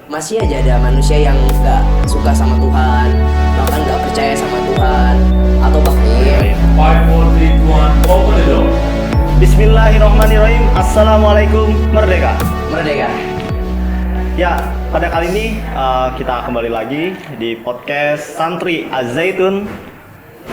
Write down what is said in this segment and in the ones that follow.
masih aja ada manusia yang nggak suka sama Tuhan, bahkan nggak percaya sama Tuhan, atau bahkan 5, 4, 3, 2, 1, open the door. Bismillahirrahmanirrahim. Assalamualaikum Merdeka. merdeka. Ya, pada kali ini kita kembali lagi di podcast Santri Az-Zaitun.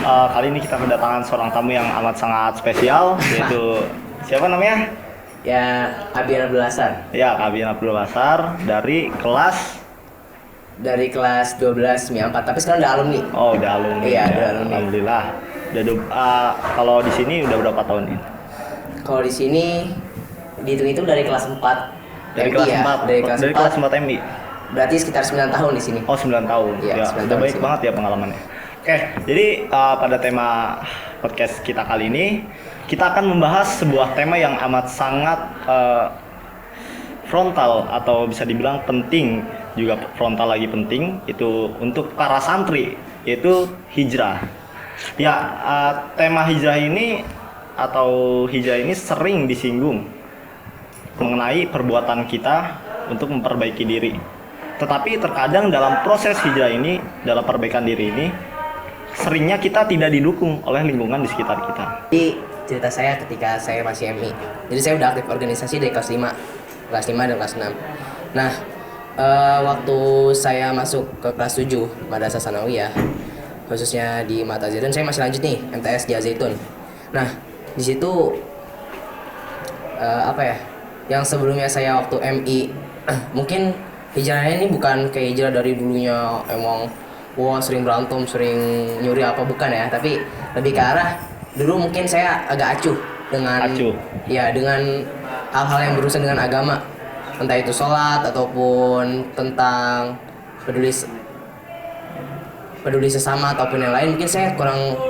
Kali ini kita kedatangan seorang tamu yang amat sangat spesial, yaitu siapa namanya? Ya, Abian Abdul Hasar Ya, Kak Abian Abdul Hasar dari kelas. dari kelas 12 4, tapi sekarang udah alumni. Oh, udah alumni. Iya, ya. udah alumni. Alhamdulillah. Kalau di sini udah berapa tahun ini? Kalau di sini dihitung-hitung dari kelas 4 Dari MI kelas ya, 4. dari kelas 4. 4 MI. Berarti sekitar 9 tahun di sini. Oh, 9 tahun. Iya, Ya, 9 udah tahun baik sih. banget ya pengalamannya. Oke, jadi pada tema podcast kita kali ini, kita akan membahas sebuah tema yang amat sangat frontal atau bisa dibilang penting, juga frontal lagi penting, itu untuk para santri, yaitu hijrah. Ya, tema hijrah ini atau hijrah ini sering disinggung mengenai perbuatan kita untuk memperbaiki diri. Tetapi terkadang dalam proses hijrah ini, dalam perbaikan diri ini, seringnya kita tidak didukung oleh lingkungan di sekitar kita. Jadi cerita saya ketika saya masih MI. Jadi saya udah aktif organisasi dari kelas 5 dan kelas 6. Nah, waktu saya masuk ke kelas 7 Madrasah Sanawiyah, khususnya di Mata Zaitun, saya masih lanjut nih MTS di Zaitun. Nah, di situ yang sebelumnya saya waktu MI mungkin hijrahnya ini bukan kayak hijrah dari dulunya emang sering berantem, sering nyuri apa, bukan ya, tapi lebih ke arah dulu mungkin saya agak acuh dengan hal-hal yang berurusan dengan agama, entah itu sholat ataupun tentang peduli sesama ataupun yang lain. Mungkin saya kurang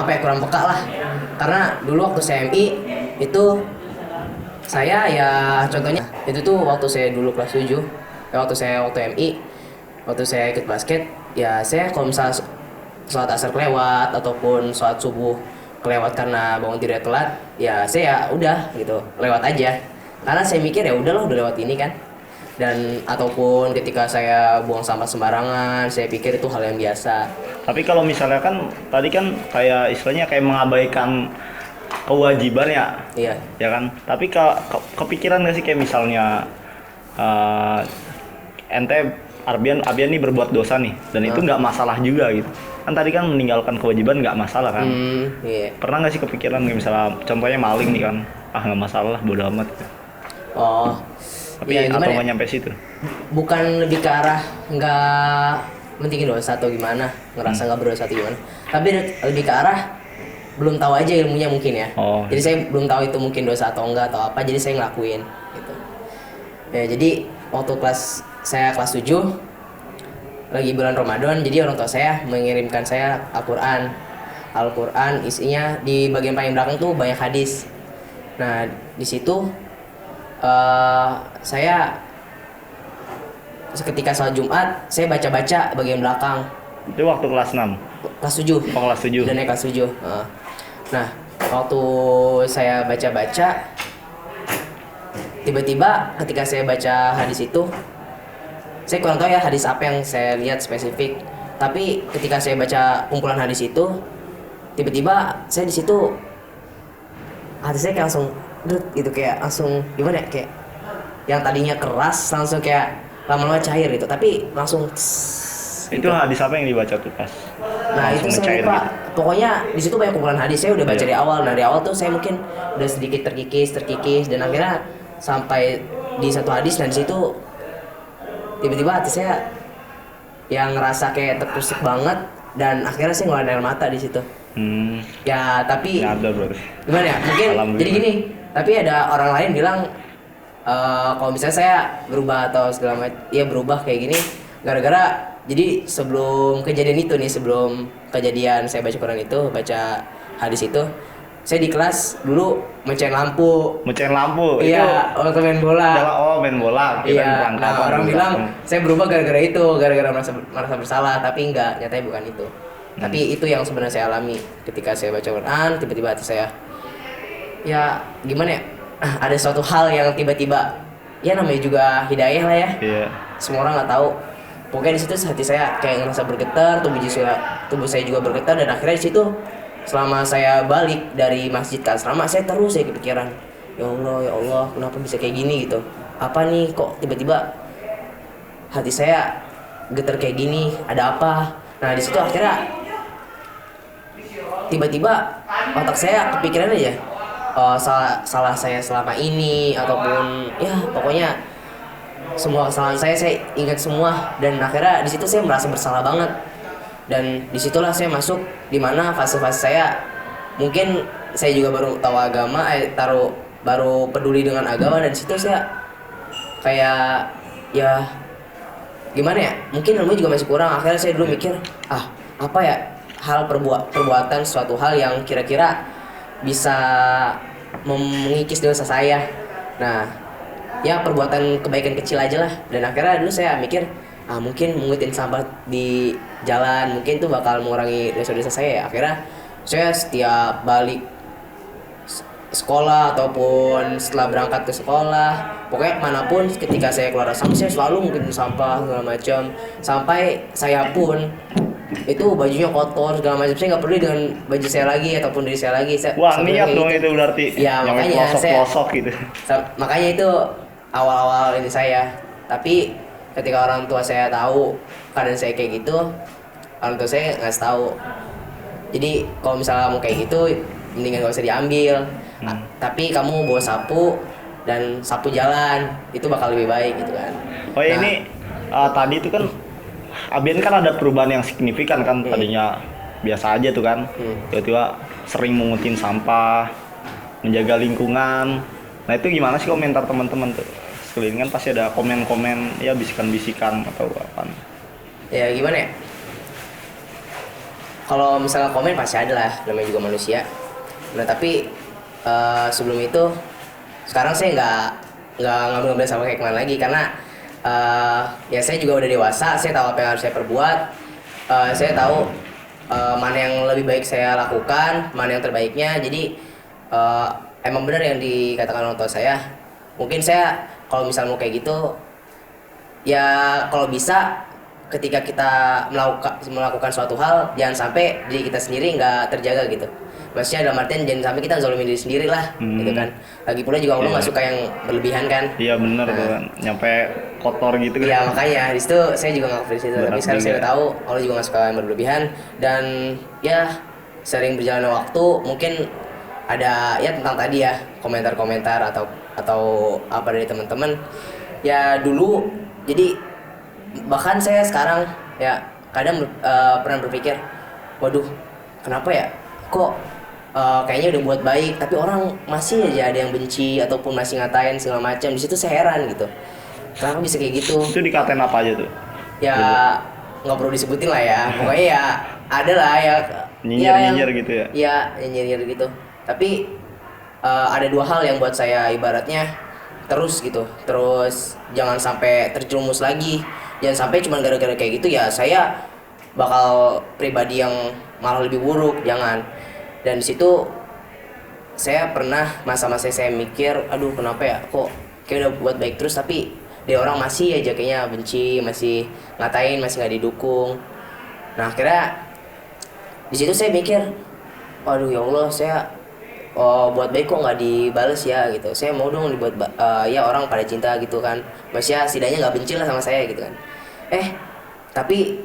peka lah, karena dulu waktu saya MI itu saya ya contohnya itu tuh waktu saya dulu kelas 7 waktu MI, waktu saya ikut basket ya, saya kalau misalnya sholat asar kelewat ataupun sholat subuh kelewat karena bangun tidur telat, ya saya udah gitu lewat aja, karena saya mikir ya udahlah, udah lewat ini kan. Dan ataupun ketika saya buang sampah sembarangan, saya pikir itu hal yang biasa. Tapi kalau misalnya kan tadi kan kayak istilahnya kayak mengabaikan kewajiban ya, Iya. ya kan. Tapi kepikiran nggak sih kayak misalnya ente Arbian nih berbuat dosa nih, dan itu nggak masalah juga gitu. Kan tadi kan meninggalkan kewajiban nggak masalah kan. Iya. Pernah nggak sih kepikiran kayak misalnya contohnya maling nih kan, nggak masalah, bodo amat gitu. Oh. Tapi ya, atau gimana nggak ya? nyampe situ? Bukan lebih ke arah nggak mentingin dosa atau gimana, ngerasa nggak berdosa atau gimana, tapi lebih ke arah belum tahu aja ilmunya mungkin ya. Oh. Jadi saya belum tahu itu mungkin dosa atau enggak atau apa, jadi saya ngelakuin gitu ya. Jadi waktu saya kelas 7 lagi bulan Ramadan, jadi orang tua saya mengirimkan saya Al-Quran, isinya di bagian paling belakang tuh banyak hadis. Nah di situ saya ketika salat Jumat saya baca-baca bagian belakang. Itu waktu kelas 6? Kelas 7. Oh, kelas 7. Udah naik kelas 7. Nah, waktu saya baca-baca, tiba-tiba ketika saya baca hadis itu, saya kurang tahu ya hadis apa yang saya lihat spesifik, tapi ketika saya baca kumpulan hadis itu, tiba-tiba saya di situ hati saya kayak langsung gitu, kayak langsung gimana ya, kayak yang tadinya keras langsung kayak lama-lama cair gitu, tapi langsung Itu hadis apa yang dibaca tuh pas? Nah itu Langsung saya ngecair lupa. gitu. Pokoknya di situ banyak kumpulan hadis, saya udah baca Iya. dari awal. Nah dari awal tuh saya mungkin udah sedikit terkikis dan akhirnya sampai di satu hadis, dan di situ tiba-tiba hati saya yang ngerasa kayak tertusuk banget, dan akhirnya saya ngeluarin air mata di situ. Ya tapi Nyadar berarti. gimana ya? Mungkin Alhamdulillah. jadi gini. Tapi ada orang lain bilang kalau misalnya saya berubah atau segala macam, ya berubah kayak gini gara-gara, jadi sebelum kejadian itu nih, sebelum kejadian saya baca Quran itu, baca hadis itu, saya di kelas dulu mecahin lampu. Mecahin lampu. Iya, waktu main bola. Main bola. Iya, nah orang bilang saya berubah gara-gara itu, gara-gara merasa bersalah, tapi enggak, nyatanya bukan itu. Tapi itu yang sebenarnya saya alami ketika saya baca Quran, tiba-tiba hati saya, ya gimana ya, ada suatu hal yang tiba-tiba ya namanya juga hidayah lah ya. Iya. Semua orang nggak tahu. Pokoknya di situ hati saya kayak ngerasa bergetar, tubuh saya juga bergetar, dan akhirnya di situ selama saya balik dari masjid ke asrama saya terus saya kepikiran, ya Allah kenapa bisa kayak gini gitu, apa nih kok tiba-tiba hati saya getar kayak gini, ada apa. Nah di situ akhirnya tiba-tiba otak saya kepikiran aja, salah saya selama ini, ataupun ya pokoknya semua kesalahan saya ingat semua, dan akhirnya di situ saya merasa bersalah banget. Dan disitulah saya masuk dimana fase-fase saya, mungkin saya juga baru tahu agama, baru peduli dengan agama, dan situ saya kayak ya gimana ya, mungkin ilmu juga masih kurang. Akhirnya saya dulu mikir, apa ya perbuatan suatu hal yang kira-kira bisa mengikis dosa saya. Nah ya perbuatan kebaikan kecil aja lah. Dan akhirnya dulu saya mikir, mungkin mengutin sampah di jalan mungkin tuh bakal mengurangi dosa-dosa saya ya. Akhirnya saya setiap balik sekolah ataupun setelah berangkat ke sekolah, pokoknya manapun ketika saya keluar asrama saya selalu mengutin sampah segala macam, sampai saya pun itu bajunya kotor segala macam, saya nggak peduli dengan baju saya lagi ataupun diri saya lagi. Wah, niat dong itu berarti. Ya yang makanya pelosok gitu. Makanya itu awal-awal ini saya. Tapi ketika orang tua saya tahu keadaan saya kayak gitu, orang tua saya ngasih tahu, jadi kalau misalnya mau kayak gitu mendingan gak usah diambil. Tapi kamu bawa sapu dan sapu jalan, itu bakal lebih baik gitu kan. Oh ya, ini tadi itu kan Abian kan ada perubahan yang signifikan kan. Tadinya biasa aja tuh kan, tiba-tiba sering mengutin sampah, menjaga lingkungan. Nah itu gimana sih komentar teman-teman tuh? Sekeliling kan pasti ada komen-komen, ya bisikan-bisikan atau apa? Ya gimana ya? Kalau misalnya komen pasti ada lah, namanya juga manusia. Nah tapi sebelum itu, sekarang saya nggak ngambil sama kayak kemana lagi, karena ya saya juga udah dewasa, saya tahu apa yang harus saya perbuat, saya tahu mana yang lebih baik saya lakukan, mana yang terbaiknya. Jadi emang benar yang dikatakan orang tua saya. Mungkin saya kalau misal mau kayak gitu, ya kalau bisa ketika kita melakukan suatu hal, jangan sampai diri kita sendiri nggak terjaga gitu. Maksudnya dalam artian jangan sampai kita zalimin diri sendiri lah, gitu kan. Lagi pula juga Allah nggak suka yang berlebihan kan. Iya benar tuh kan, nyampe kotor gitu kan. Iya makanya di situ saya juga nggak kafir situ. Tapi sekarang saya udah tahu Allah juga nggak suka yang berlebihan. Dan ya sering berjalannya waktu, mungkin ada ya tentang tadi ya komentar-komentar atau apa dari teman-teman. Ya dulu, jadi bahkan saya sekarang ya kadang pernah berpikir, waduh kenapa ya kok kayaknya udah buat baik tapi orang masih aja ada yang benci ataupun masih ngatain segala macam. Di situ saya heran gitu, kenapa bisa kayak gitu. Itu dikatain apa aja tuh? Ya nggak perlu disebutin lah ya, pokoknya ya ada lah ya nyinyir gitu ya. Ya nyinyir gitu. Tapi ada dua hal yang buat saya ibaratnya terus jangan sampai terjerumus lagi, jangan sampai cuma gara-gara kayak gitu ya saya bakal pribadi yang malah lebih buruk, jangan. Dan di situ saya pernah masa-masa saya mikir, aduh kenapa ya kok kayak udah buat baik terus tapi dia orang masih aja kayaknya benci, masih ngatain, masih nggak didukung. Nah akhirnya di situ saya mikir, aduh ya Allah, saya buat baik kok nggak dibales ya gitu. Saya mau dong dibuat ya orang pada cinta gitu kan, maksudnya setidaknya nggak benci lah sama saya gitu kan. Tapi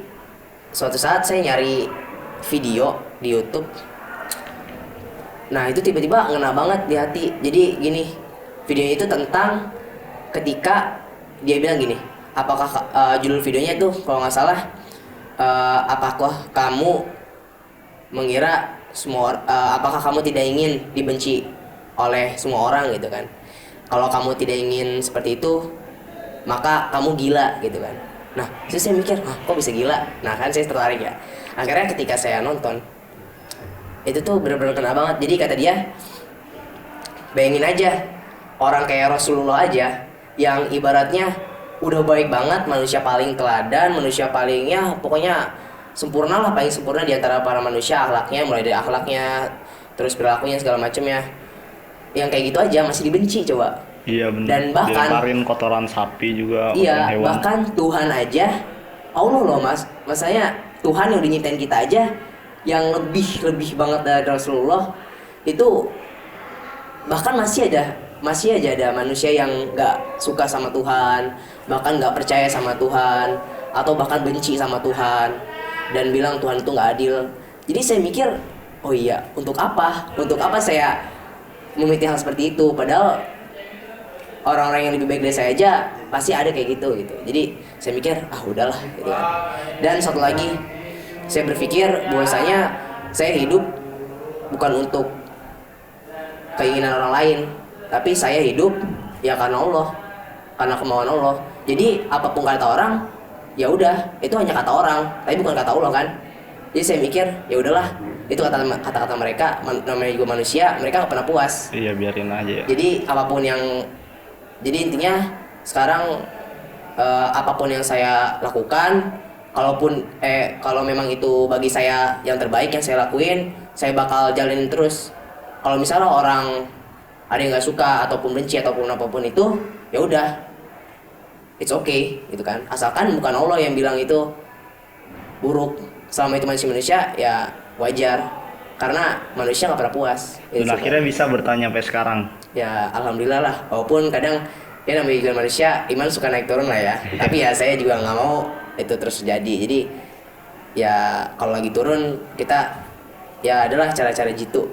suatu saat saya nyari video di YouTube. Nah itu tiba-tiba ngena banget di hati. Jadi gini, videonya itu tentang ketika dia bilang gini, apakah judul videonya itu kalau nggak salah, apakah kamu mengira apakah kamu tidak ingin dibenci oleh semua orang gitu kan? Kalau kamu tidak ingin seperti itu, maka kamu gila gitu kan? Nah, terus saya mikir, kok bisa gila? Nah kan saya tertarik ya. Akhirnya ketika saya nonton, itu tuh benar-benar kena banget. Jadi kata dia, bayangin aja orang kayak Rasulullah aja, yang ibaratnya udah baik banget, manusia paling teladan, manusia paling ya pokoknya sempurna lah, paling sempurna di antara para manusia akhlaknya, mulai dari akhlaknya, terus perilakunya segala macamnya. Yang kayak gitu aja masih dibenci coba. Iya benar. Dan bahkan Dilemparin kotoran sapi juga, kotoran iya, hewan. bahkan Tuhan aja, Allah loh mas, masanya Tuhan yang udah nyiptain kita aja, yang lebih banget dari Rasulullah itu, bahkan masih aja ada manusia yang nggak suka sama Tuhan, bahkan nggak percaya sama Tuhan, atau bahkan benci sama Tuhan, dan bilang Tuhan itu nggak adil. Jadi saya mikir, oh iya, untuk apa? Untuk apa saya memiliki hal seperti itu? Padahal orang-orang yang lebih baik dari saya aja pasti ada kayak gitu. Jadi saya mikir udahlah gitu kan. Dan satu lagi, saya berpikir bahwasanya saya hidup bukan untuk keinginan orang lain, tapi saya hidup ya karena Allah, karena kemauan Allah. Jadi apapun kata orang, ya udah, itu hanya kata orang, tapi bukan kata Allah kan. Jadi saya mikir ya udahlah, itu kata-kata mereka, namanya juga manusia, mereka gak pernah puas. Iya, biarin aja ya. Jadi jadi intinya sekarang apapun yang saya lakukan, kalau memang itu bagi saya yang terbaik yang saya lakuin, saya bakal jalanin terus. Kalau misalnya orang ada yang nggak suka ataupun benci ataupun apapun itu, ya udah, it's okay gitu kan. Asalkan bukan Allah yang bilang itu buruk. Selama itu manusia ya wajar, karena manusia nggak pernah puas. Dan akhirnya bisa bertanya sampai sekarang. Ya alhamdulillah lah, walaupun kadang ya namanya juga manusia, iman suka naik turun lah ya. Tapi ya saya juga nggak mau itu terus terjadi. Jadi ya kalau lagi turun kita ya adalah cara-cara jitu.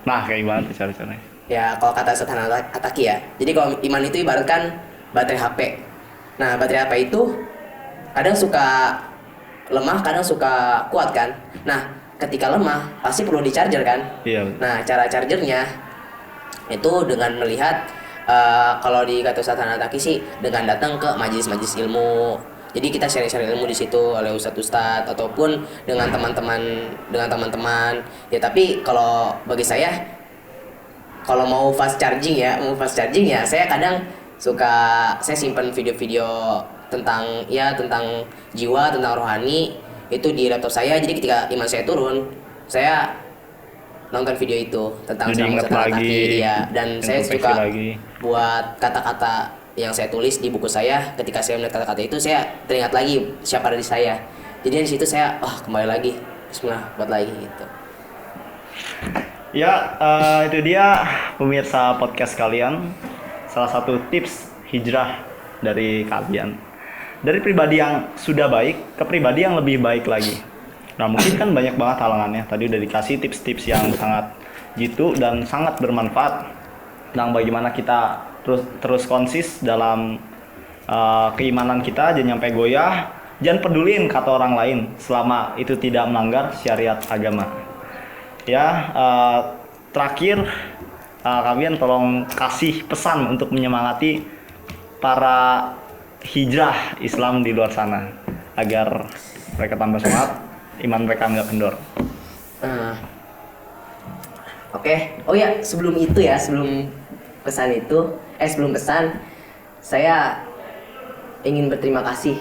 Nah, kayak gimana tuh cara-caranya? Ya kalau kata Ustadz Ataki ya, jadi kalau iman itu ibaratkan baterai HP. Nah baterai HP itu kadang suka lemah, kadang suka kuat kan. Nah ketika lemah pasti perlu di charger kan. Iya. Nah cara chargernya itu dengan melihat kalau di kata Ustadz Ataki sih dengan datang ke majelis-majelis ilmu. Jadi kita sharing-sharing ilmu di situ oleh ustadz ataupun dengan teman-teman. Ya tapi kalau bagi saya, kalau mau fast charging ya saya kadang saya simpan video-video tentang jiwa, tentang rohani itu di laptop saya. Jadi ketika iman saya turun, saya nonton video itu tentang Jadi ingat lagi, ya. Dan saya suka lagi. buat kata-kata yang saya tulis di buku saya. Ketika saya melihat kata-kata itu, saya teringat lagi siapa dari saya. Jadi di situ saya kembali lagi, bismillah, buat lagi gitu. Ya, itu dia pemirsa podcast kalian. Salah satu tips hijrah dari kalian. Dari pribadi yang sudah baik ke pribadi yang lebih baik lagi. Nah, mungkin kan banyak banget halangannya. Tadi udah dikasih tips-tips yang sangat jitu dan sangat bermanfaat tentang bagaimana kita terus konsis dalam keimanan kita, jangan sampai goyah, jangan pedulin kata orang lain selama itu tidak melanggar syariat agama. Ya, terakhir kalian tolong kasih pesan untuk menyemangati para hijrah Islam di luar sana agar mereka tambah semangat, iman mereka nggak kendor. Oke. Oh ya, sebelum pesan, saya ingin berterima kasih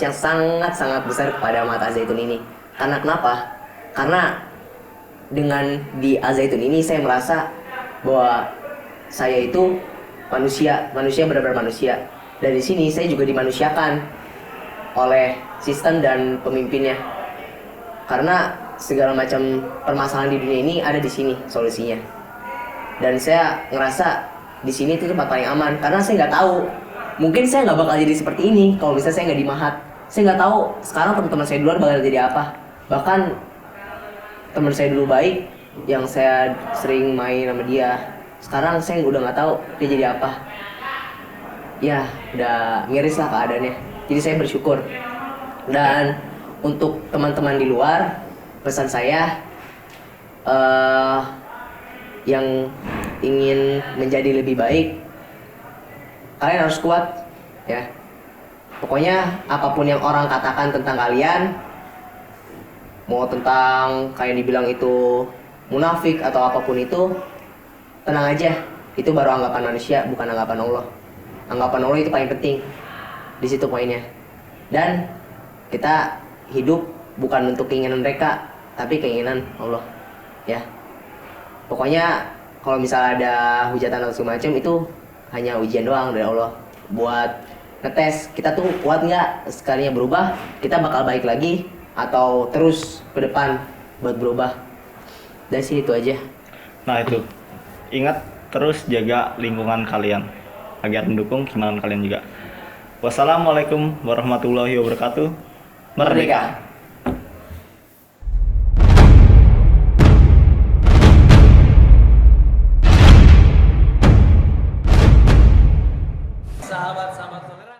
yang sangat besar kepada Ahmad Al-Zaitun ini. Karena kenapa? Karena dengan di Al-Zaitun ini saya merasa bahwa saya itu manusia benar-benar manusia. Dari sini saya juga dimanusiakan oleh sistem dan pemimpinnya. Karena segala macam permasalahan di dunia ini ada di sini solusinya. Dan saya ngerasa di sini itu tempat paling aman, karena saya nggak tahu, mungkin saya nggak bakal jadi seperti ini kalau misalnya saya nggak di Mahat. Saya nggak tahu sekarang teman-teman saya di luar bakal jadi apa. Bahkan teman saya dulu baik, yang saya sering main sama dia, sekarang saya udah nggak tahu dia jadi apa. Ya udah miris lah keadaannya. Jadi saya bersyukur. Dan untuk teman-teman di luar, pesan saya yang ingin menjadi lebih baik, kalian harus kuat ya. Pokoknya apapun yang orang katakan tentang kalian, mau tentang kayak dibilang itu munafik atau apapun itu, tenang aja. Itu baru anggapan manusia, bukan anggapan Allah. Anggapan Allah itu paling penting. Di situ poinnya. Dan kita hidup bukan untuk keinginan mereka, tapi keinginan Allah. Ya. Pokoknya kalau misalnya ada hujatan atau segala macam itu hanya ujian doang dari Allah buat ngetes kita tuh kuat nggak, sekalinya berubah kita bakal baik lagi atau terus ke depan buat berubah. Dan sih itu aja. Nah itu, ingat terus jaga lingkungan kalian agar mendukung keimanan kalian juga. Wassalamualaikum warahmatullahi wabarakatuh. Merdeka!